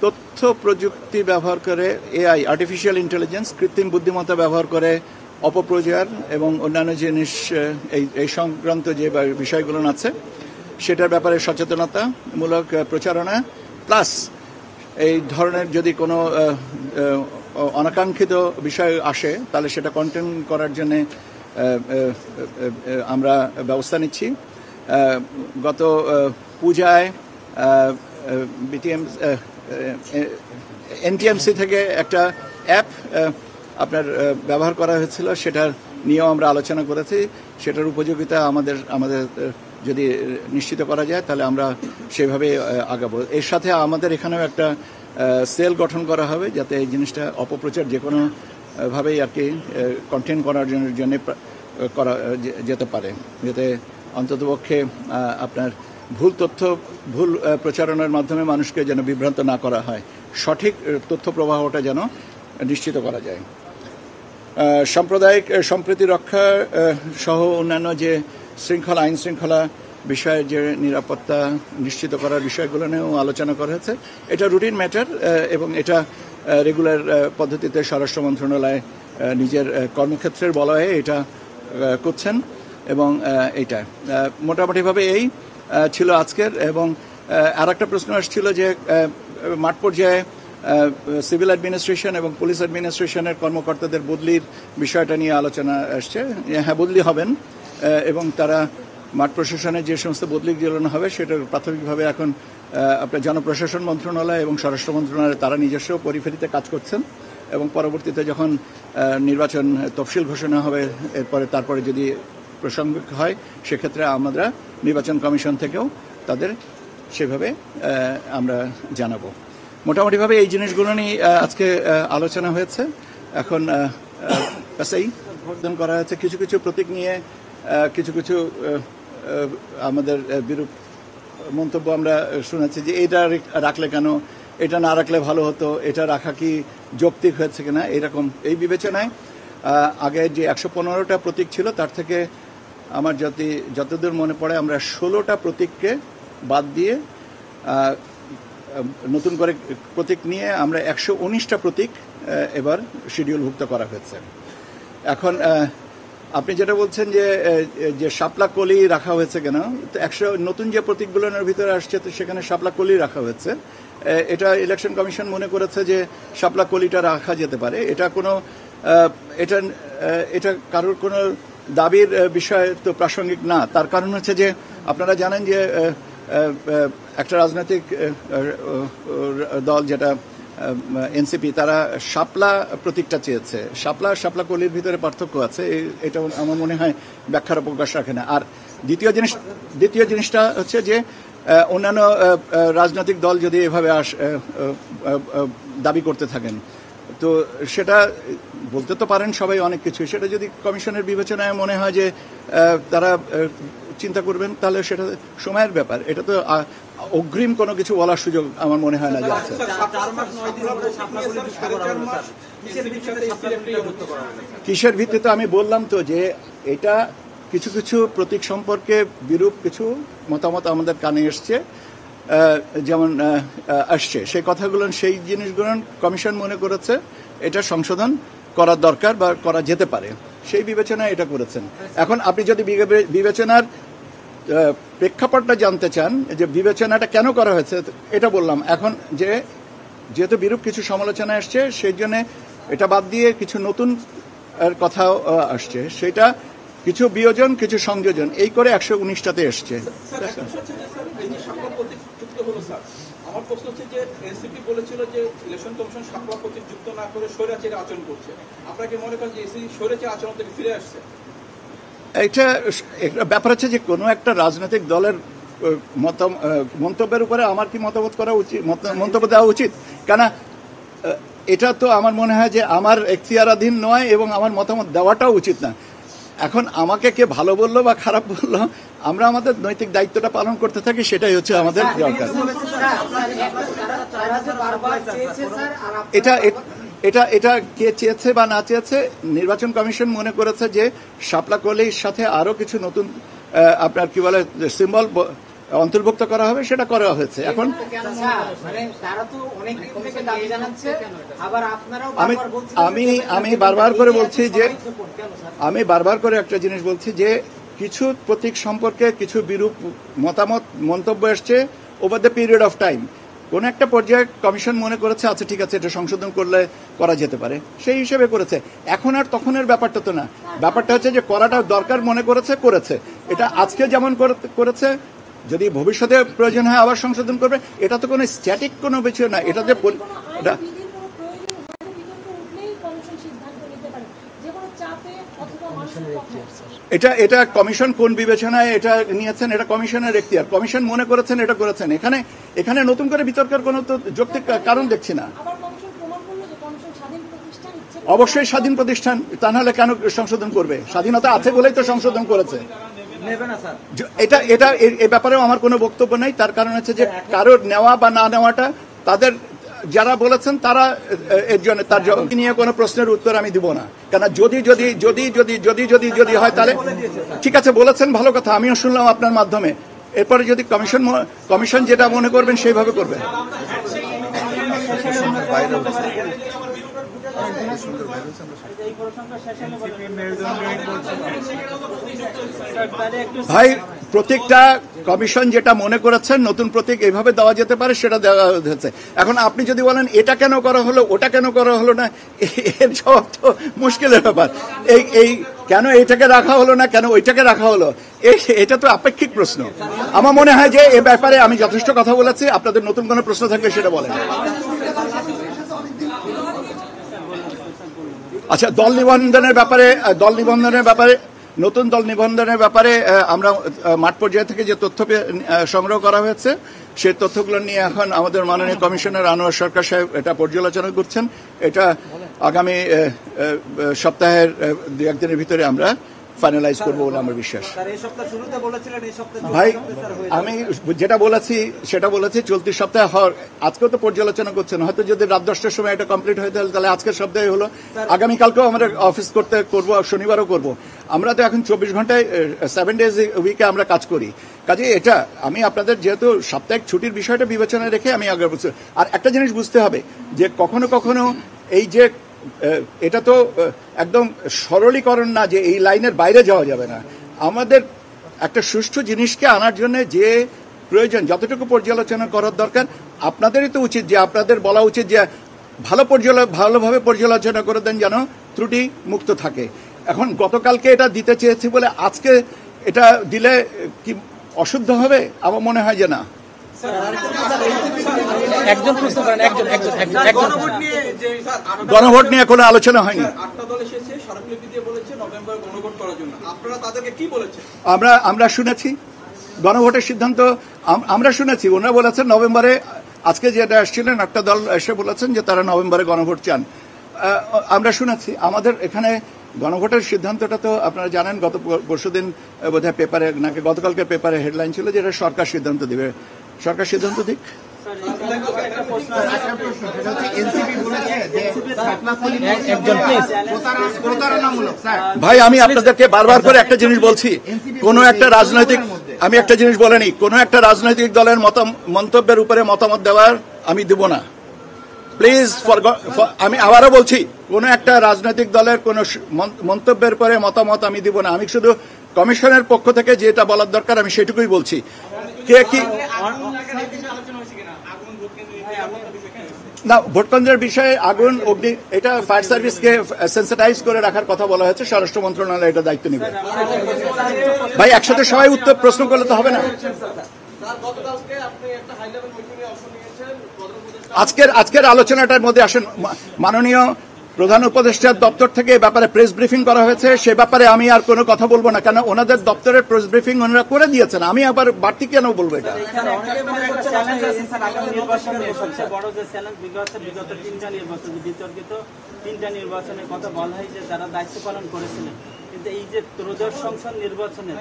তথ্য প্রযুক্তি ব্যবহার করে এআই আর্টিফিশিয়াল ইন্টেলিজেন্স কৃত্রিম বুদ্ধিমত্তা ব্যবহার করে অপপ্রচার এবং অন্যান্য জিনিস এই সংক্রান্ত যে বিষয়গুলো আছে সেটার ব্যাপারে সচেতনতামূলক প্রচারণা প্লাস এই ধরনের যদি কোনো অনাকাঙ্ক্ষিত বিষয় আসে তাহলে সেটা কন্টেন করার জন্য আমরা ব্যবস্থা নিচ্ছি। গত পূজায় এনটিএমসি থেকে একটা অ্যাপ আপনার ব্যবহার করা হয়েছিল, সেটার নিয়েও আমরা আলোচনা করেছি। সেটার উপযোগিতা আমাদের যদি নিশ্চিত করা যায় তাহলে আমরা সেভাবে আগাবো। এর সাথে আমাদের এখানেও একটা সেল গঠন করা হবে যাতে এই জিনিসটা অপপ্রচার যে কোনোভাবেই আর কি কন্টেন্ট করার জন্য করা যেতে পারে, যাতে অন্ততপক্ষে আপনার ভুল তথ্য ভুল প্রচারণার মাধ্যমে মানুষকে যেন বিভ্রান্ত না করা হয়, সঠিক তথ্য প্রবাহটা যেন নিশ্চিত করা যায়। সাম্প্রদায়িক সম্প্রীতি রক্ষা সহ অন্যান্য যে শৃঙ্খলা আইন শৃঙ্খলা বিষয়ে যে নিরাপত্তা নিশ্চিত করার বিষয়গুলো নিয়েও আলোচনা করা হয়েছে। এটা রুটিন ম্যাটার এবং এটা রেগুলার পদ্ধতিতে স্বরাষ্ট্র মন্ত্রণালয় নিজের কর্মক্ষেত্রের বলয়ে এটা করছেন এবং এইটা মোটামুটিভাবে এই ছিল আজকের। এবং আর একটা প্রশ্ন আসছিল যে মাঠ পর্যায়ে সিভিল অ্যাডমিনিস্ট্রেশন এবং পুলিশ অ্যাডমিনিস্ট্রেশনের কর্মকর্তাদের বদলির বিষয়টা নিয়ে আলোচনা আসছে। হ্যাঁ, বদলি হবেন এবং তারা মাঠ প্রশাসনের যে সমস্ত বদলি যেগুলো হবে সেটার প্রাথমিকভাবে এখন আপনার জনপ্রশাসন মন্ত্রণালয় এবং স্বরাষ্ট্র মন্ত্রণালয় তারা নিজস্ব পরিফেরিতে কাজ করছেন এবং পরবর্তীতে যখন নির্বাচন তফসিল ঘোষণা হবে তারপরে যদি প্রাসঙ্গিক হয় সেক্ষেত্রে আমরা নির্বাচন কমিশন থেকেও তাদের সেভাবে আমরা জানাবো। মোটামুটিভাবে এই জিনিসগুলো নিয়ে আজকে আলোচনা হয়েছে। এখন এই ভোটদান করা হয়েছে, কিছু কিছু প্রতীক নিয়ে কিছু কিছু আমাদের বিরূপ মন্তব্য আমরা শুনেছি যে এটা রাখলে কেন, এটা না রাখলে ভালো হতো, এটা রাখা কি যৌক্তিক হয়েছে কিনা, এরকম এই বিবেচনায় আগে যে 115টা প্রতীক ছিল তার থেকে আমার যতদূর মনে পড়ে আমরা 16টা প্রতীককে বাদ দিয়ে নতুন করে প্রতীক নিয়ে আমরা 119টা প্রতীক এবার শিডিউলভুক্ত করা হয়েছে। এখন আপনি যেটা বলছেন যে শাপলা কলি রাখা হয়েছে কেন, তো নতুন যে প্রতীকগুলোর ভিতরে আসছে তো সেখানে শাপলা কলি রাখা হয়েছে। এটা ইলেকশন কমিশন মনে করেছে যে শাপলা কলিটা রাখা যেতে পারে। এটা কোনো এটা কারোর কোনো দাবির বিষয় তো প্রাসঙ্গিক না। তার কারণ হচ্ছে যে আপনারা জানেন যে একটা রাজনৈতিক দল যেটা এনসিপি তারা শাপলা প্রতীকটা চেয়েছে। শাপলা কলির ভিতরে পার্থক্য আছে, এটা আমার মনে হয় ব্যাখ্যার অবকাশ রাখে না। আর দ্বিতীয় জিনিসটা হচ্ছে যে অন্যান্য রাজনৈতিক দল যদি এভাবে দাবি করতে থাকেন তো সেটা বলতে তো পারেন সবাই অনেক কিছু, সেটা যদি কমিশনের বিবেচনায় মনে হয় যে তারা চিন্তা করবেন তাহলে সেটা সময়ের ব্যাপার। এটা তো অগ্রিম কোনো কিছু বলার সুযোগ আমার মনে হয় না যে আছে। কিসের ভিত্তিতে আমি বললাম তো যে এটা কিছু কিছু প্রতীক সম্পর্কে বিরূপ কিছু মতামত আমাদের কানে এসছে, যেমন আসছে সেই কথাগুলো সেই জিনিসগুলো কমিশন মনে করেছে এটা সংশোধন করার দরকার বা করা যেতে পারে, সেই বিবেচনায় এটা করেছেন। এখন আপনি যদি বিবেচনার প্রেক্ষাপটটা জানতে চান যে বিবেচনাটা কেন করা হয়েছে এটা বললাম। এখন যেহেতু বিরূপ কিছু সমালোচনা আসছে সেই জন্য এটা বাদ দিয়ে কিছু নতুন কথাও আসছে, সেটা কিছু বিয়োজন কিছু সংযোজন এই করে 119টাতে এসছে। আমার প্রশ্ন হচ্ছে যে এনসিপি বলেছিল যে ইলেকশন কমিশন শাপলা প্রতীক যুক্ত না করে স্বৈরাচারী আচরণ করছে, আপনারা কি মনে করেন যে স্বৈরাচারী আচরণ থেকে ফিরে আসছে? এটা ব্যাপার হচ্ছে যে কোনো একটা রাজনৈতিক দলের মন্তব্যের উপরে আমার কি মতামত করা উচিত, মন্তব্য দেওয়া উচিত? কেন এটা তো আমার মনে হয় যে আমার এখতিয়ারাধীন নয় এবং আমার মতামত দেওয়াটাও উচিত না। এখন আমাকে কে ভালো বললো বা খারাপ বললো, আমরা আমাদের নৈতিক দায়িত্বটা পালন করতে থাকি, সেটাই হচ্ছে আমাদের দরকার। এটা কে চেয়েছে বা না চেয়েছে, নির্বাচন কমিশন মনে করেছে যে শাপলা কলির সাথে আরো কিছু নতুন আপনার কি বলে সিম্বল অন্তর্ভুক্ত করা হবে সেটা করা হয়েছে। এখন মানে তারা তো অনেক দিন থেকে দাবি জানাচ্ছে, আবার আপনারাও আমি বারবার বলছেন আমি বারবার করে বলছি যে আমি বারবার করে একটা জিনিস বলছি যে কিছু প্রতীক সম্পর্কে কিছু বিরূপ মতামত মন্তব্য এসছে over the period of time. কোন একটা পর্যায়ে কমিশন মনে করেছে আচ্ছা ঠিক আছে এটা সংশোধন করলে করা যেতে পারে, সেই হিসেবে করেছে। এখন আর তখনের ব্যাপারটা তো না, ব্যাপারটা হচ্ছে যে করাটা দরকার মনে করেছে। এটা আজকে যেমন করেছে, যদি ভবিষ্যতে প্রয়োজন হয় আবার সংশোধন করবে। এটা তো কোনো স্ট্যাটিক কোনো বিষয় না, এটা যে এটা এটা এটা কমিশন কোন বিবেচনায় এটা নিয়েছেন, এটা কমিশনের এখতিয়ার। কমিশন মনে করেছেন এটা করেছেন। এখানে নতুন করে বিতর্কের কোনো তো যৌক্তিক কারণ দেখছি না। অবশ্যই স্বাধীন প্রতিষ্ঠান, তা নাহলে কেন সংশোধন করবে? স্বাধীনতা আছে বলেই তো সংশোধন করেছে। এটা এটা এই ব্যাপারেও আমার কোনো বক্তব্য নেই। তার কারণ হচ্ছে যে কারোর নেওয়া বা না নেওয়াটা তাদের, যারা বলেছেন তারা এর জন্য তার নিয়ে কোনো প্রশ্নের উত্তর আমি দিব না। কেন যদি যদি যদি যদি যদি যদি যদি হয় তাহলে ঠিক আছে, বলেছেন ভালো কথা, আমিও শুনলাম আপনার মাধ্যমে। এরপরে যদি কমিশন যেটা মনে করবেন সেইভাবে করবে। ভাই, প্রত্যেকটা কমিশন যেটা মনে করেছেন নতুন প্রতীক এইভাবে দেওয়া যেতে পারে সেটা দেওয়া হয়েছে। এখন আপনি যদি বলেন এটা কেন করা হলো ওটা কেন করা হলো না, এর জবাব তো মুশকিলের ব্যাপার। এই কেন এইটাকে রাখা হলো না, কেন ওইটাকে রাখা হলো, এটা তো আপেক্ষিক প্রশ্ন। আমার মনে হয় যে এ ব্যাপারে আমি যথেষ্ট কথা বলেছি। আপনাদের নতুন কোনো প্রশ্ন থাকলে সেটা বলেন। আচ্ছা, দল নিবন্ধনের ব্যাপারে নতুন দল নিবন্ধনের ব্যাপারে আমরা মাঠ পর্যায় থেকে যে তথ্য সংগ্রহ করা হয়েছে সেই তথ্যগুলো নিয়ে এখন আমাদের মাননীয় কমিশনার আনোয়ার সরকার সাহেব এটা পর্যালোচনা করছেন। এটা আগামী সপ্তাহের 2-1 দিনের ভিতরে আমরা ফাইনালাইজ করবো বলে আমার বিশ্বাস। ভাই, আমি যেটা বলেছি সেটা বলেছি, চলতি সপ্তাহে আজকেও তো পর্যালোচনা করছেন, হয়তো যদি রাত 10টার সময় এটা কমপ্লিট হয়ে তাহলে আজকের সপ্তাহে হলো, আগামীকালকেও আমরা অফিস করবো, শনিবারও করব। আমরা তো এখন 24 ঘন্টায় 7 ডেজ উইকে আমরা কাজ করি। কাজে এটা আমি আপনাদের যেহেতু সাপ্তাহিক ছুটির বিষয়টা বিবেচনায় রেখে আমি আগে বলছি। আর একটা জিনিস বুঝতে হবে যে কখনো কখনো এই যে এটা তো একদম সরলীকরণ না যে এই লাইনের বাইরে যাওয়া যাবে না। আমাদের একটা সুষ্ঠু জিনিসকে আনার জন্য যে প্রয়োজন, যতটুকু পর্যালোচনা করার দরকার, আপনাদেরই তো উচিত যে আপনাদের বলা উচিত যে ভালোভাবে পর্যালোচনা করে দেন যেন ত্রুটি মুক্ত থাকে। এখন গতকালকে এটা দিতে চেয়েছি বলে আজকে এটা দিলে কি অশুদ্ধ হবে? আমার মনে হয় যে না। গণভোট নিয়ে কোনো আলোচনা হয়নি। আমরা শুনেছি গণভোটের সিদ্ধান্ত, আমরা শুনেছি ওনারা বলেছেন নভেম্বরে। আজকে যেটা আসছিলেন একটা দল এসে বলেছেন যে তারা নভেম্বরে গণভোট চান। আমরা শুনেছি। আমাদের এখানে গণভোটের সিদ্ধান্তটা তো আপনারা জানেন, গত পরশুদিন বোধহয় পেপারে নাকি গতকালকের পেপারে হেডলাইন ছিল যে এটা সরকার সিদ্ধান্ত দিবে। সরকার সিদ্ধান্ত দিক। ভাই, আমি আপনাদেরকে বারবার করে একটা জিনিস বলছি, কোনো একটা রাজনৈতিক, আমি একটা জিনিস বলেনি, কোনো একটা রাজনৈতিক দলের মন্তব্যের উপরে মতামত দেওয়ার আমি দেব না। প্লিজ, আমি আবারও বলছি, কোন একটা রাজনৈতিক দলের কোন মন্তব্যের পরে মতামত আমি দিব না। আমি শুধু কমিশনের পক্ষ থেকে যেটা বলার দরকার আমি সেটুকুই বলছি। কে কি না, ভোটকেন্দ্রের বিষয়ে আগুন অগ্নি, এটা ফায়ার সার্ভিসকে সেন্সিটাইজ করে রাখার কথা বলা হয়েছে, স্বরাষ্ট্র মন্ত্রণালয় এটা দায়িত্ব নেবে। ভাই, একসাথে সবাই উত্তর প্রশ্ন করলে তো হবে না। আজকের আলোচনাটার মধ্যে আসেন, মাননীয় প্রধান উপদেষ্টার দপ্তর থেকে এই ব্যাপারে প্রেস ব্রিফিং করা হয়েছে। সে ব্যাপারে আমি আর কোনো কথা বলবো না, কেন ওনাদের দপ্তরের প্রেস ব্রিফিং ওনারা করে দিয়েছেন। আমি আবার বাড়তি কেন বলবো এটা? তিনটা নির্বাচনের কথা বলা হয় যে যারা দায়িত্ব পালন করেছিলেন, কিন্তু এই যে ত্রয়োদশ সংসদ নির্বাচনে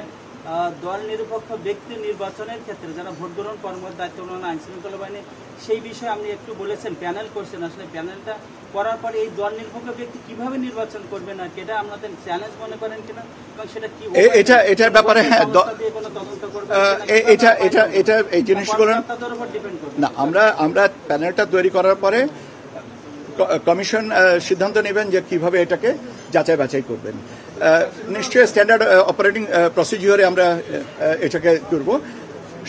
দল নিরপেক্ষ ব্যক্তি নির্বাচনের ক্ষেত্রে যারা ভোট গ্রহণ কর্মরত দায়িত্ব পালন আইন শৃঙ্খলা বাহিনী, সেই বিষয়ে আপনি একটু বলেছেন, প্যানেল করছেন, আসলে প্যানেলটা করার পরে এই দল নিরপেক্ষ ব্যক্তি কিভাবে নির্বাচন করবে না, এটা আপনাদের চ্যালেঞ্জ মনে করেন কিনা, এবং সেটা কি এটার ব্যাপারে হ্যাঁ কোনো তদন্ত করবে এটা এই জিনিসগুলো তাদের উপর ডিপেন্ড করবে না। আমরা প্যানেলটা তৈরি করার পরে কমিশন সিদ্ধান্ত নেবেন যে কিভাবে এটাকে যাচাই বাছাই করবেন। নিশ্চয়ই স্ট্যান্ডার্ড অপারেটিং প্রসিডিওরে আমরা এটাকে করব।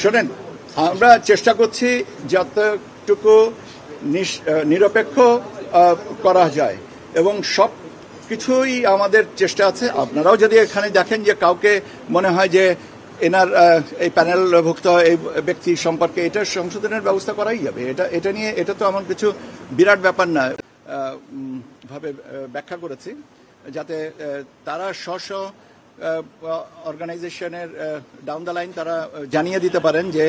শোনেন, আমরা চেষ্টা করছি যতটুকু নিরপেক্ষ করা যায় এবং সব কিছুই আমাদের চেষ্টা আছে। আপনারাও যদি এখানে দেখেন যে কাউকে মনে হয় যে এনার এই প্যানেলভুক্ত এই ব্যক্তি সম্পর্কে এটা সংশোধনের ব্যবস্থা করাই যাবে। এটা নিয়ে এটা তো এমন কিছু বিরাট ব্যাপার না ভাবে ব্যাখ্যা করেছি, যাতে তারা স্ব অর্গানাইজেশনের ডাউন দ্য লাইন তারা জানিয়ে দিতে পারেন যে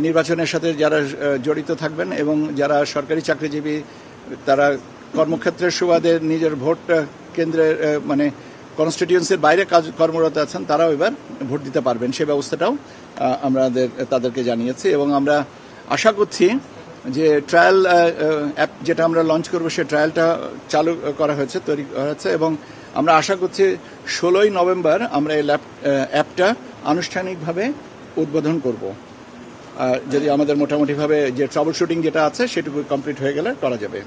নির্বাচনের সাথে যারা জড়িত থাকবেন এবং যারা সরকারি চাকরিজীবী তারা কর্মক্ষেত্রের সুবাদে নিজের ভোট কেন্দ্রের মানে কনস্টিটিউয়েন্সির বাইরে কর্মরত আছেন, তারাও এবার ভোট দিতে পারবেন। সেই ব্যবস্থাটাও তাদেরকে জানিয়েছি এবং আমরা আশা করছি যে ট্রায়াল অ্যাপ যেটা আমরা লঞ্চ করবো সে ট্রায়ালটা চালু করা হয়েছে, তৈরি করা হয়েছে এবং আমরা আশা করছি 16ই নভেম্বর আমরা এই অ্যাপটা আনুষ্ঠানিকভাবে উদ্বোধন করব। যদি আমাদের মোটামুটিভাবে যে ট্রাবল শুটিং যেটা আছে সেটুকু কমপ্লিট হয়ে গেলে করা যাবে।